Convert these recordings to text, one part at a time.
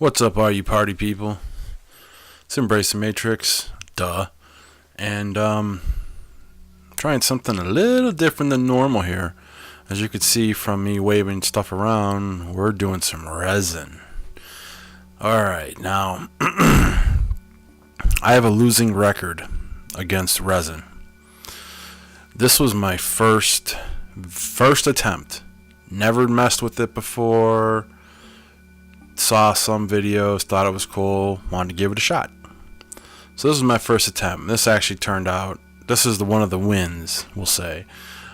What's up, all you party people? It's Embrace the Matrix, duh. And trying something a little different than normal here. As you can see from me waving stuff around, we're doing some resin. Alright, now, I have a losing record against resin. This was my first attempt. Never messed with it before. Saw some videos, thought it was cool, wanted to give it a shot. So this was my first attempt. This actually turned out, this is one of the wins, we'll say.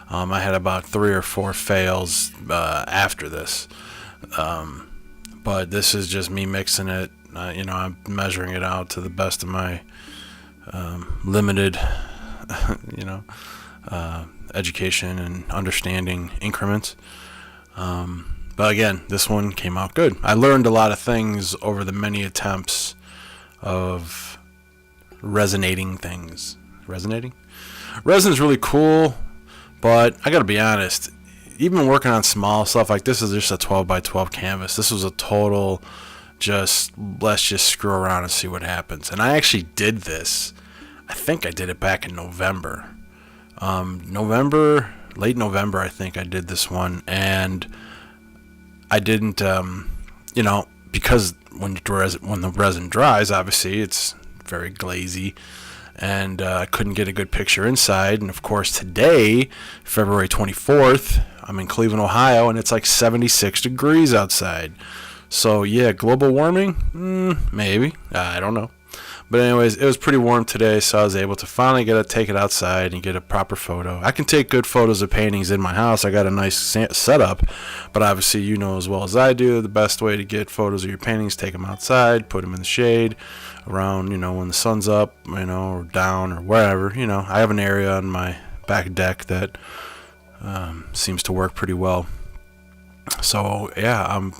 I had about 3 or 4 fails after this. But this is just me mixing it. I'm measuring it out to the best of my limited, education and understanding increments. But again, this one came out good. I learned a lot of things over the many attempts of resonating things. Resonating? Resin's really cool, but I gotta be honest, even working on small stuff like this is just a 12 by 12 canvas. This was a total let's just screw around and see what happens. And I actually did this. I think I did it back in November. Late November, I think I did this one, and I didn't, because when the resin dries, obviously it's very glazy, and I couldn't get a good picture inside. And of course, today, February 24th, I'm in Cleveland, Ohio, and it's like 76 degrees outside. So yeah, global warming, maybe, I don't know. But anyways, it was pretty warm today, so I was able to finally take it outside and get a proper photo. I can take good photos of paintings in my house. I got a nice setup, but obviously you know as well as I do, the best way to get photos of your paintings, take them outside, put them in the shade, around, when the sun's up, or down or wherever. I have an area on my back deck that seems to work pretty well. So yeah, I'm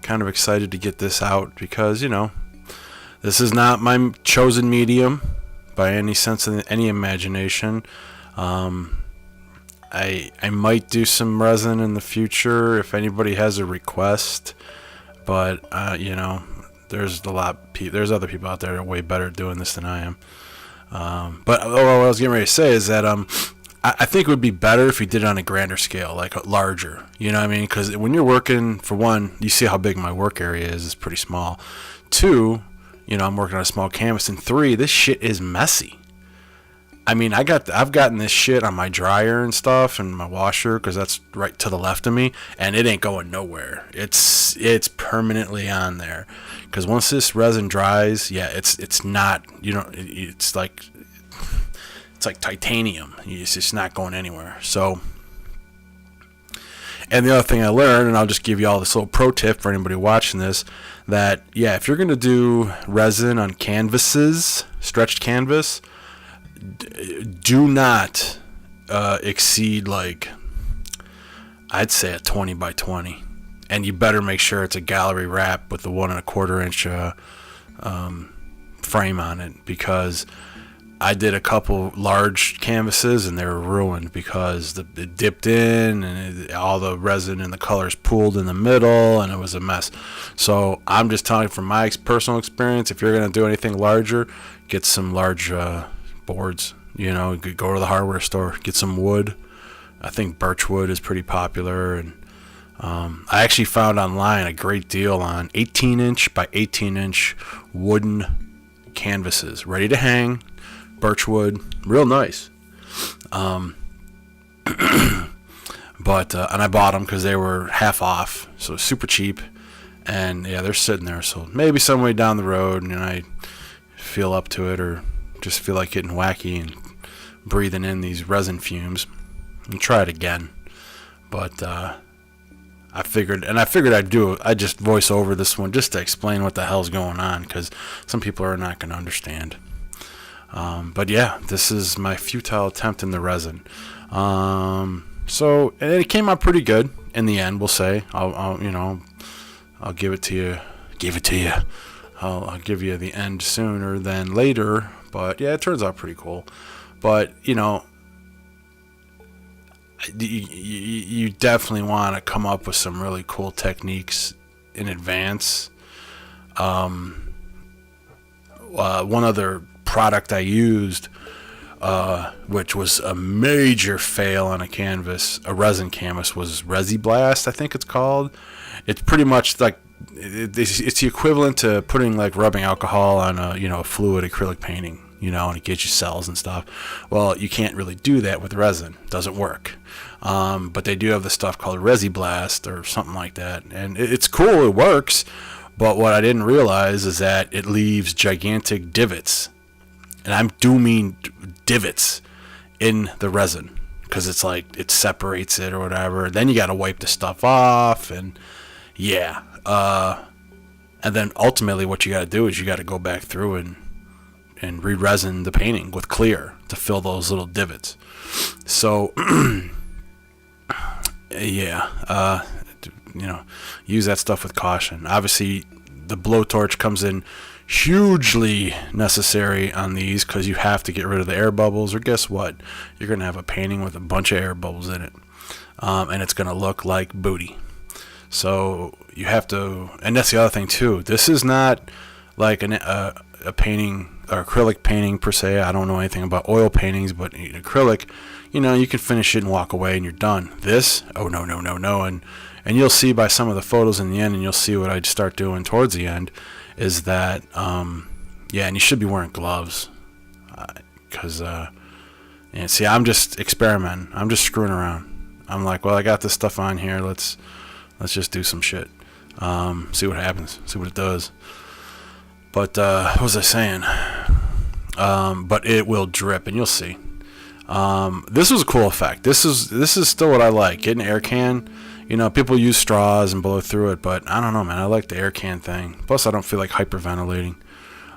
kind of excited to get this out because, this is not my chosen medium by any sense of any imagination. I might do some resin in the future if anybody has a request, but there's there's other people out there that are way better at doing this than I am. But what I was getting ready to say is that I think it would be better if you did it on a grander scale, like larger. You know what I mean? Because when you're working, for one, you see how big my work area is. It's pretty small. 2, I'm working on a small canvas. And 3, this shit is messy. I mean, I've gotten this shit on my dryer and stuff and my washer because that's right to the left of me, and it ain't going nowhere. It's permanently on there because once this resin dries, yeah, it's not, it's like titanium. It's just not going anywhere. So, and the other thing I learned, and I'll just give you all this little pro tip for anybody watching this, that, yeah, if you're going to do resin on canvases, stretched canvas, do not exceed, I'd say a 20 by 20. And you better make sure it's a gallery wrap with the 1 1/4 inch frame on it, because I did a couple large canvases and they were ruined because it dipped in and all the resin and the colors pooled in the middle and it was a mess. So I'm just telling you from my personal experience, if you're going to do anything larger, get some large boards. Go to the hardware store, get some wood. I think birch wood is pretty popular, and I actually found online a great deal on 18-inch by 18-inch wooden canvases, ready to hang. Birchwood, real nice. But and I bought them because they were half off, so super cheap. And yeah, they're sitting there. So maybe some way down the road, and I feel up to it, or just feel like getting wacky and breathing in these resin fumes, and try it again. But I figured I'd just voice over this one just to explain what the hell's going on, because some people are not going to understand. But yeah, this is my futile attempt in the resin. So, and it came out pretty good in the end, we'll say. I'll give it to you. I'll give you the end sooner than later. But yeah, it turns out pretty cool. But, you definitely want to come up with some really cool techniques in advance. One other product I used, which was a major fail on a canvas, a resin canvas, was Resin Blast, I think it's called. It's pretty much like it's the equivalent to putting like rubbing alcohol on a fluid acrylic painting, and it gets you cells and stuff. Well, you can't really do that with resin. It doesn't work. But they do have the stuff called Resin Blast or something like that, and it's cool. It works. But what I didn't realize is that it leaves gigantic divots, and I do mean divots, in the resin, because it's like it separates it or whatever. Then you got to wipe the stuff off, and yeah. And then ultimately what you got to do is you got to go back through and re-resin the painting with clear to fill those little divots. So yeah, use that stuff with caution. Obviously, the blowtorch comes in hugely necessary on these, because you have to get rid of the air bubbles, or guess what? You're going to have a painting with a bunch of air bubbles in it, and it's going to look like booty. So you have to, and that's the other thing too. This is not like a painting or acrylic painting per se. I don't know anything about oil paintings, but acrylic, you can finish it and walk away and you're done. This, oh no, and you'll see by some of the photos in the end, and you'll see what I'd start doing towards the end, is that and you should be wearing gloves, because and see, I'm just experimenting. I'm just screwing around. I'm like, well, I got this stuff on here. Let's just do some shit. See what happens. See what it does. But what was I saying? But it will drip, and you'll see. This was a cool effect. This is still what I like. Get an air can. People use straws and blow through it, but I don't know, man. I like the air can thing. Plus, I don't feel like hyperventilating.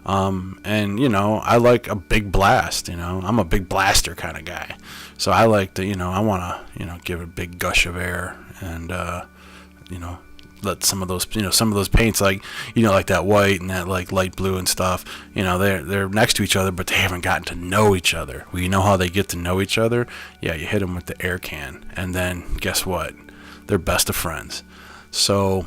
And I like a big blast. I'm a big blaster kind of guy, so I like to, I want to, give it a big gush of air, and let some of those paints, like like that white and that like light blue and stuff, they're next to each other, but they haven't gotten to know each other. Well, you know how they get to know each other? Yeah, you hit them with the air can, and then guess what? They're best of friends. So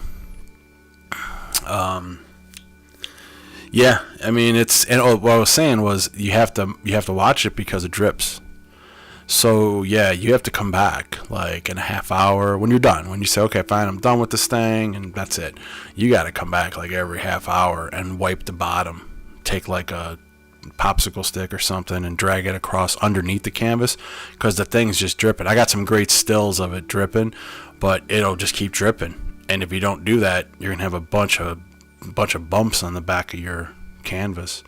yeah, I mean, what I was saying was you have to watch it because it drips. So yeah, you have to come back like in a half hour when you're done. When you say, okay, fine, I'm done with this thing, and that's it. You got to come back like every half hour and wipe the bottom. Take like a popsicle stick or something and drag it across underneath the canvas, because the thing's just dripping. I got some great stills of it dripping, but it'll just keep dripping. And if you don't do that, you're gonna have a bunch of bumps on the back of your canvas,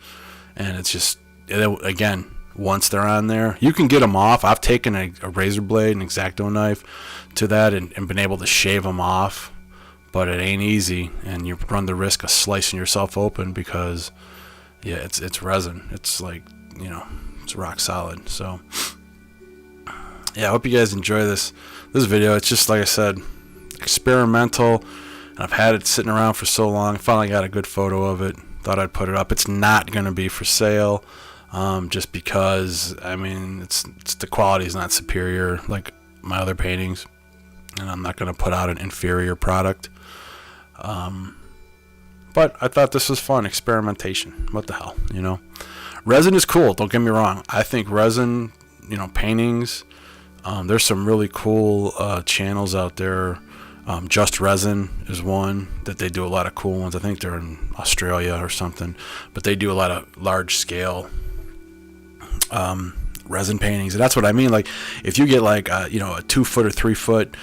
and it's just, again, once they're on there, you can get them off. I've taken a razor blade, an X-Acto knife to that, and been able to shave them off, but it ain't easy, and you run the risk of slicing yourself open, because yeah, it's resin. It's like, it's rock solid. So yeah, I hope you guys enjoy this video. It's just, like I said, experimental, and I've had it sitting around for so long. Finally got a good photo of it. Thought I'd put it up. It's not going to be for sale, just because, I mean, it's the quality is not superior like my other paintings, and I'm not going to put out an inferior product. But I thought this was fun, experimentation. What the hell, Resin is cool, don't get me wrong. I think resin, paintings, there's some really cool channels out there. Just Resin is one that they do a lot of cool ones. I think they're in Australia or something, but they do a lot of large scale resin paintings, and that's what I mean. Like, if you get like a 2 foot or 3 foot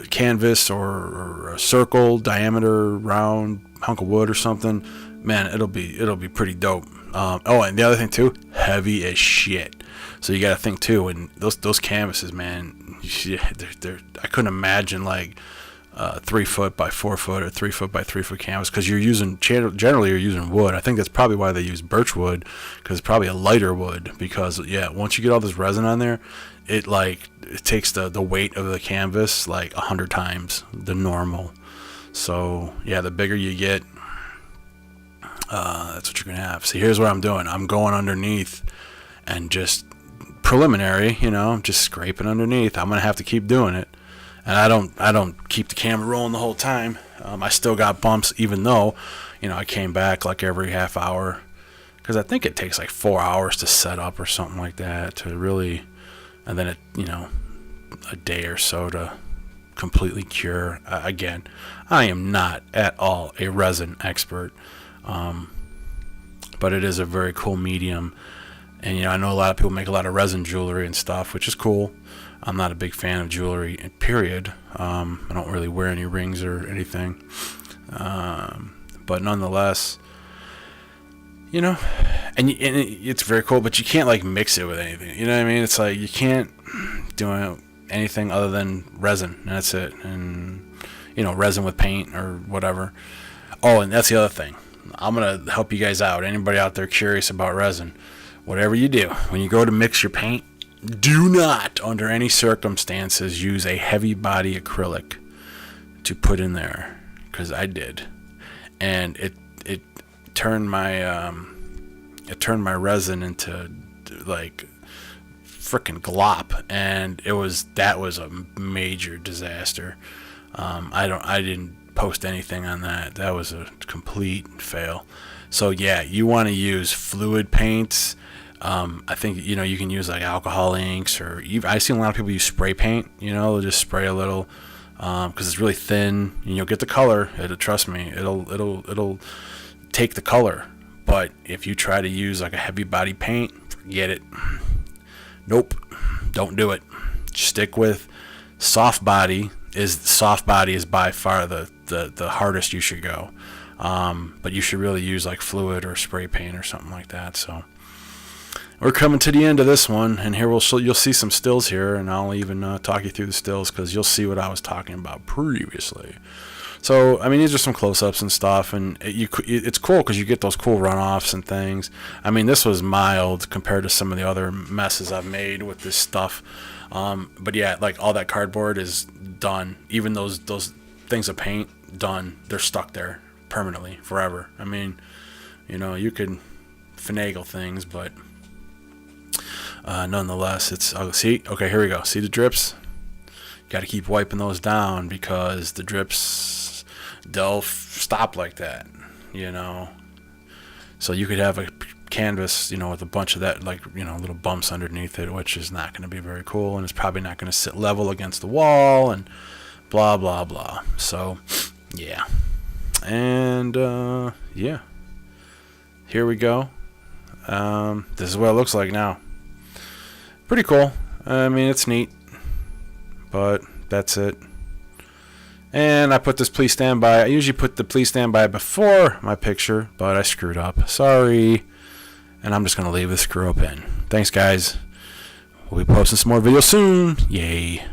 canvas, or a circle diameter round hunk of wood or something, man, it'll be pretty dope. And the other thing too, heavy as shit. So you got to think too, and those canvases, man, they're I couldn't imagine like 3 foot by 4 foot or 3 foot by 3 foot canvas, because generally you're using wood. I think that's probably why they use birch wood, because it's probably a lighter wood, because yeah, once you get all this resin on there, it takes the weight of the canvas like 100 times the normal. So yeah, the bigger you get, that's what you're gonna have. See, here's what I'm doing. I'm going underneath and just preliminary, just scraping underneath. I'm gonna have to keep doing it, and I don't keep the camera rolling the whole time. I still got bumps, even though, I came back like every half hour, because I think it takes like 4 hours to set up or something like that to really, and then a day or so to completely cure. Again, I am not at all a resin expert, but it is a very cool medium. And I know a lot of people make a lot of resin jewelry and stuff, which is cool. I'm not a big fan of jewelry, period. I don't really wear any rings or anything, but nonetheless, and it's very cool. But you can't like mix it with anything. You know what I mean? It's like you can't do anything other than resin, and that's it. And resin with paint or whatever. Oh, and that's the other thing. I'm gonna help you guys out. Anybody out there curious about resin? Whatever you do, when you go to mix your paint, do not, under any circumstances, use a heavy body acrylic to put in there, because I did, and it turned my resin into like frickin' glop, and that was a major disaster. I didn't post anything on that. That was a complete fail. So yeah, you want to use fluid paints. I think you can use like alcohol inks, or I've seen a lot of people use spray paint. They'll just spray a little because it's really thin, and you'll get the color. Trust me, it'll take the color. But if you try to use like a heavy body paint, forget it. Nope, don't do it. Stick with soft body. Soft body is by far the hardest you should go. But you should really use like fluid or spray paint or something like that. So we're coming to the end of this one, and here you'll see some stills here, and I'll even talk you through the stills, because you'll see what I was talking about previously. So these are some close-ups and stuff, and it's cool because you get those cool runoffs and things. This was mild compared to some of the other messes I've made with this stuff. But yeah, like all that cardboard is done. Even those things of paint, done. They're stuck there permanently, forever. You could finagle things, but nonetheless, it's see. Okay, here we go. See the drips? Got to keep wiping those down, because the drips, they'll stop like that. So you could have a canvas, with a bunch of that, like little bumps underneath it, which is not going to be very cool, and it's probably not going to sit level against the wall, and blah blah blah. So yeah, and yeah, here we go. This is what it looks like now. Pretty cool. It's neat, but that's it. And I put this please stand by. I usually put the please stand by before my picture, but I screwed up. Sorry. And I'm just going to leave this screw up in. Thanks, guys. We'll be posting some more videos soon. Yay.